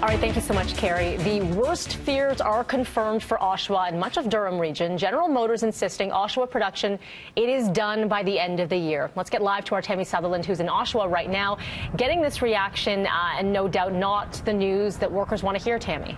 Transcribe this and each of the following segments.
All right, thank you so much, Carrie. The worst fears are confirmed for Oshawa and much of Durham region. General Motors insisting Oshawa production, it is done by the end of the year. Let's get live to our Tammie Sutherland, who's in Oshawa right now, getting this reaction and no doubt not the news that workers want to hear, Tammie.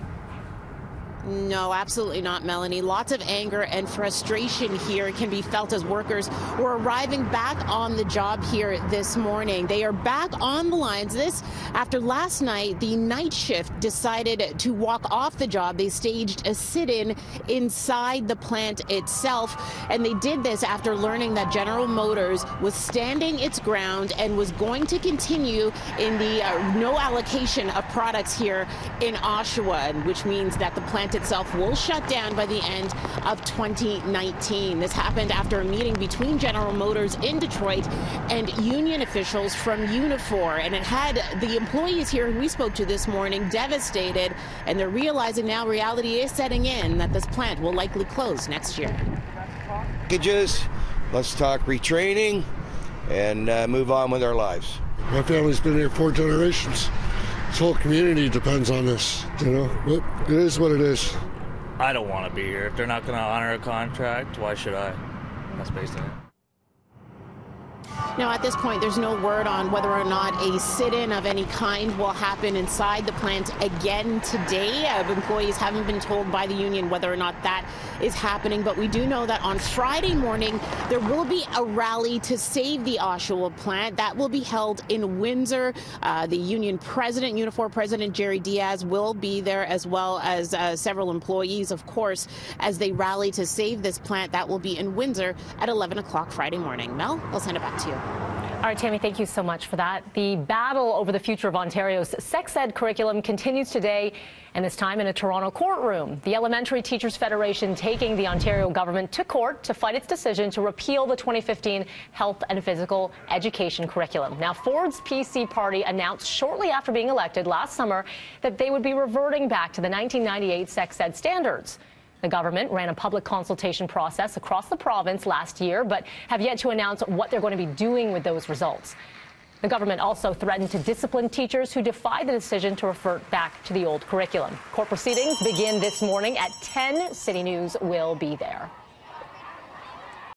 No, absolutely not, Melanie. Lots of anger and frustration here can be felt as workers were arriving back on the job here this morning. They are back on the lines. This after last night, the night shift decided to walk off the job. They staged a sit-in inside the plant itself, and they did this after learning that General Motors was standing its ground and was going to continue in the no allocation of products here in Oshawa, which means that the plant itself will shut down by the end of 2019. This happened after a meeting between General Motors in Detroit and union officials from Unifor, and it had the employees here who we spoke to this morning devastated, and they're realizing now reality is setting in that this plant will likely close next year. Packages, let's talk retraining and move on with our lives. My family's been here 4 generations. This whole community depends on this, but it is what it is. I don't want to be here. If they're not going to honor a contract, why should I? That's basically it. Now, at this point, there's no word on whether or not a sit-in of any kind will happen inside the plant again today. Employees haven't been told by the union whether or not that is happening, but we do know that on Friday morning, there will be a rally to save the Oshawa plant. That will be held in Windsor. The union president, Unifor President Jerry Diaz, will be there, as well as several employees, of course, as they rally to save this plant. That will be in Windsor at 11 o'clock Friday morning. Mel, I'll send it back to you. All right, Tammie, thank you so much for that. The battle over the future of Ontario's sex ed curriculum continues today, and this time in a Toronto courtroom. The Elementary Teachers Federation taking the Ontario government to court to fight its decision to repeal the 2015 health and physical education curriculum. Now, Ford's PC party announced shortly after being elected last summer that they would be reverting back to the 1998 sex ed standards. The government ran a public consultation process across the province last year, but have yet to announce what they're going to be doing with those results. The government also threatened to discipline teachers who defy the decision to revert back to the old curriculum. Court proceedings begin this morning at 10. City News will be there.